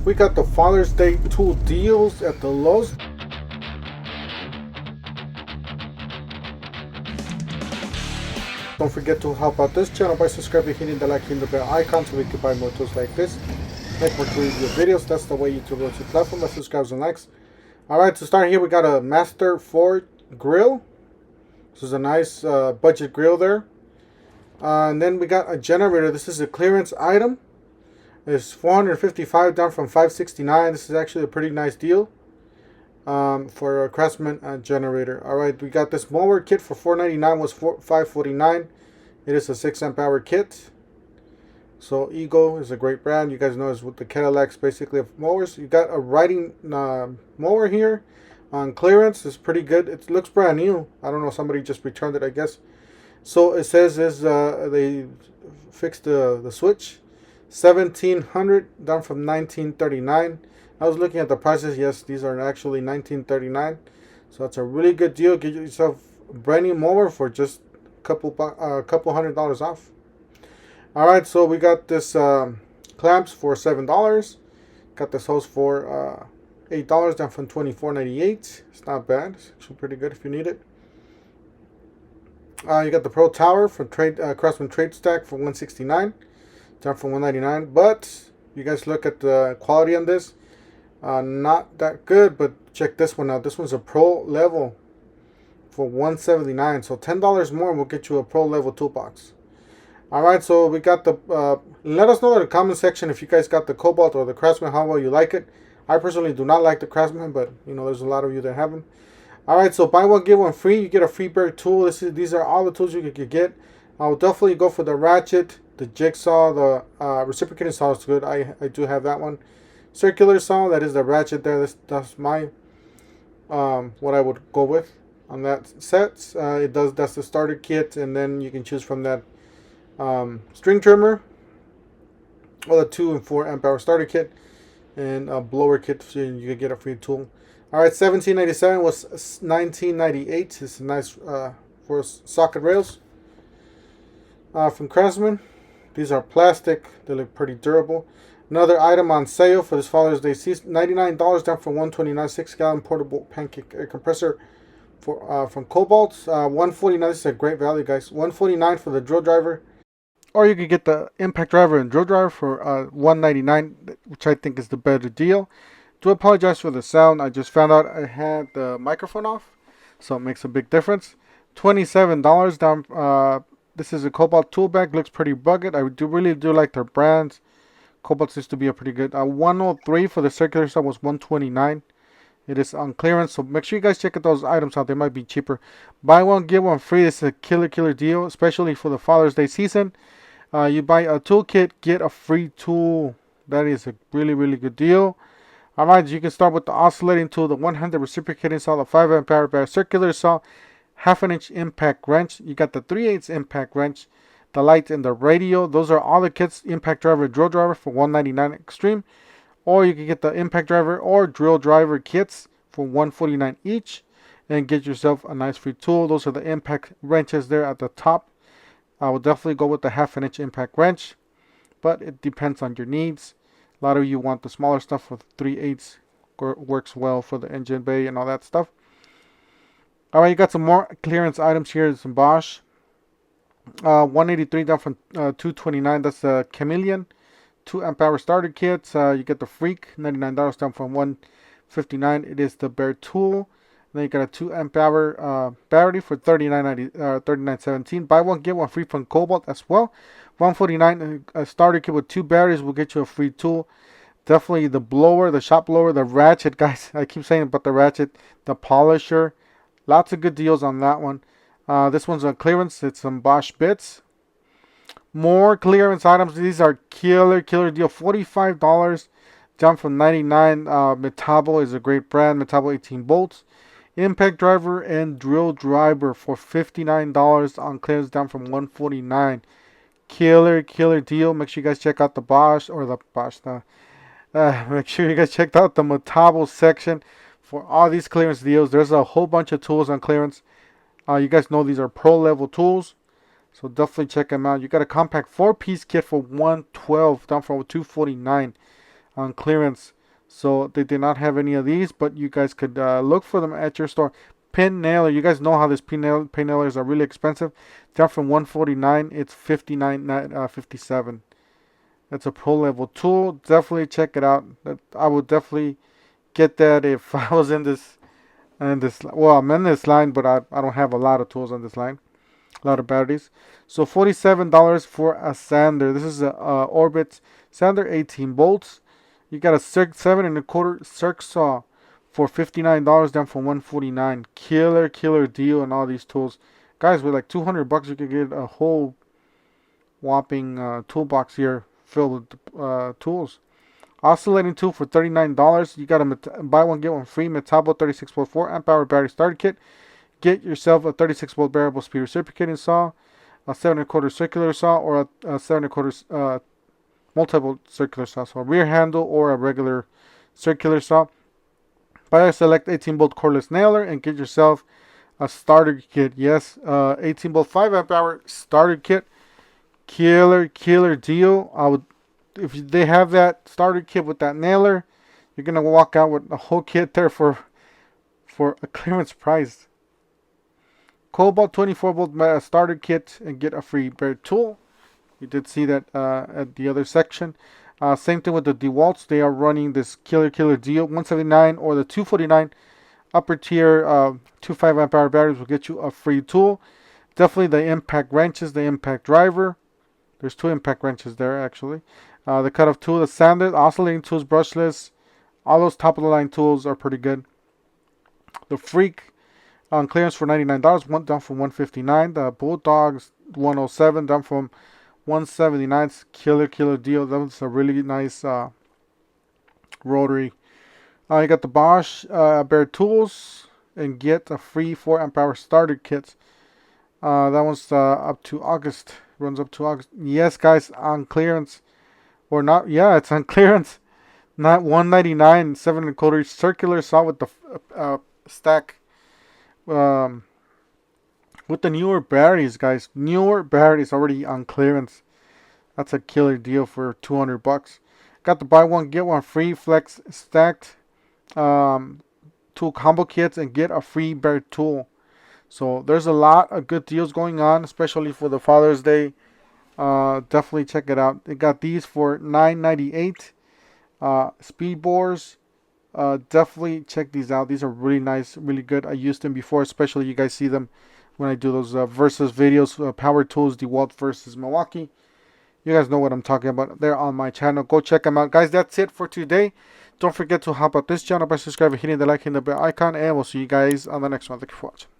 We got the Father's Day tool deals at the Lowe's. Don't forget to help out this channel by subscribing, hitting the like, hitting the bell icon so we can buy more tools like this. Make more tool review videos. That's the way YouTube runs your platform. Let's subscribe and likes. Alright, to start here, we got a Master 4 grill. This is a nice budget grill there. And then we got a generator. This is a clearance item. It's $455 down from $569. This is actually a pretty nice deal for a Craftsman generator. Alright, we got this mower kit for $499, was $549. It is a 6 amp hour kit. So Ego is a great brand. You guys know it's with the Cadillacs basically of mowers. You got a riding mower here on clearance. It's pretty good. It looks brand new. I don't know, somebody just returned it, I guess. So it says is they fixed the switch. $1,700 down from $1,939. I was looking at the prices. Yes, these are actually $1,939. So that's a really good deal. Get yourself a brand new mower for just a couple $100 off. Alright, so we got this clamps for $7. Got this hose for $8 down from $24.98. It's not bad. It's actually pretty good if you need it. You got the Pro Tower from Craftsman Trade Stack for $169, down from $199. But you guys look at the quality on this, not that good. But check this one out. This one's a Pro level for $179. So $10 more will get you a Pro level toolbox. Alright, so we got the, let us know in the comment section if you guys got the Cobalt or the Craftsman, how well you like it. I personally do not like the Craftsman, but you know, there's a lot of you that have them. Alright, so buy one, get one free. You get a free bear tool. These are all the tools you could get. I will definitely go for the ratchet, the jigsaw, the reciprocating saw is good. I do have that one. Circular saw, that is the ratchet there. That's my, what I would go with on that set. That's the starter kit, and then you can choose from that string trimmer, or the 2 and 4 amp hour starter kit, and a blower kit, so you can get a free tool. Alright, $17.97 was $19.98. It's nice for socket rails from Craftsman. These are plastic. They look pretty durable. Another item on sale for this Father's Day season, $99 down from $129. 6-gallon portable pancake air compressor for from Cobalt. $149. This is a great value, guys. $149 for the drill driver. Or you could get the impact driver and drill driver for $199, which I think is the better deal. Do apologize for the sound. I just found out I had the microphone off, so it makes a big difference. $27 down. This is a Cobalt tool bag. Looks pretty rugged. I really do like their brands. Cobalt used to be a pretty good. $103 for the circular saw was $129. It is on clearance, so make sure you guys check out those items out. They might be cheaper. Buy one, get one free. This is a killer deal, especially for the Father's Day season. You buy a toolkit, get a free tool. That is a really good deal. Alright, you can start with the oscillating tool, the 100 reciprocating saw, the 5 amp hour circular saw, 1/2 inch impact wrench. You got the 3/8 impact wrench, the light, and the radio. Those are all the kits. Impact driver, drill driver for $199 extreme. Or you can get the impact driver or drill driver kits for $149 each, and get yourself a nice free tool. Those are the impact wrenches there at the top. I will definitely go with the 1/2 inch impact wrench, but it depends on your needs. A lot of you want the smaller stuff with 3/8. Works well for the engine bay and all that stuff. Alright, you got some more clearance items here. Some Bosch. $183 down from $229. That's the Chameleon 2 amp hour starter kit. You get the Freak, $99 down from $159. It is the Bear tool. Then you got a 2 amp hour battery for $39.17. Buy one, get one free from Cobalt as well. $149. A starter kit with 2 batteries will get you a free tool. Definitely the blower, the shop blower, the ratchet, guys. I keep saying about the ratchet, the polisher. Lots of good deals on that one. This one's on clearance. It's some Bosch bits. More clearance items. These are killer deal. $45 down from $99. Metabo is a great brand. Metabo 18 bolts. Impact driver and drill driver for $59 on clearance, down from $149. Killer deal. Make sure you guys check out the Bosch, or the Bosch. Make sure you guys check out the Metabo section for all these clearance deals. There's a whole bunch of tools on clearance. You guys know these are pro level tools, so definitely check them out. You got a compact 4-piece kit for $112, down from $249. on clearance. So they did not have any of these, but you guys could look for them at your store. Pin nailer, you guys know how this pin nailers are really expensive. Down from 149, it's 59.57. That's a pro level tool. Definitely check it out. I would definitely get that if I was in this. Well, I'm in this line, but I don't have a lot of tools on this line. A lot of batteries. So $47 for a sander. This is a Orbit sander, 18 bolts. You got a 7 1/4 circ saw for $59, down from $149. Killer deal on all these tools, guys. With like $200, you could get a whole whopping toolbox here filled with tools. Oscillating tool for $39. You got a buy one get one free Metabo 36.4 amp hour battery starter kit. Get yourself a 36-volt variable speed reciprocating saw, a 7 1/4 circular saw, or a 7 1/4 multi-volt circular saw. So a rear handle or a regular circular saw. Buy a select 18-volt cordless nailer and get yourself a starter kit. Yes, 18-volt 5 amp hour starter kit. Killer deal. If they have that starter kit with that nailer, you're gonna walk out with a whole kit there for a clearance price. Cobalt 24-volt starter kit and get a free bare tool. You did see that at the other section. Same thing with the DeWalt's. They are running this killer deal. 179 or the 249 upper tier 2.5 amp hour batteries will get you a free tool. Definitely the impact wrenches, the impact driver. There's 2 impact wrenches there actually. The cutoff tool, the sander, oscillating tools, brushless. All those top of the line tools are pretty good. The Freak on clearance for $99, went down from $159. The Bulldogs 107 down from $179. Killer deal. That was a really nice rotary. You got the Bosch bare tools and get a free 4 amp hour starter kit. That one's up to August. Runs up to August. Yes, guys, on clearance. Or not, yeah, it's on clearance. Not $199, 7 1/4 circular saw with the stack. With the newer batteries, guys. Newer batteries already on clearance. That's a killer deal for $200. Got the buy one get one free flex stacked tool combo kits and get a free bare tool. So there's a lot of good deals going on, especially for the Father's Day. Definitely check it out. They got these for $9.98. Speed bores. Definitely check these out. These are really nice, really good. I used them before, especially you guys see them when I do those versus videos. Power tools, DeWalt versus Milwaukee. You guys know what I'm talking about. They're on my channel. Go check them out, guys. That's it for today. Don't forget to help out this channel by subscribing, hitting the like, and the bell icon, and we'll see you guys on the next one. Thank you for watching.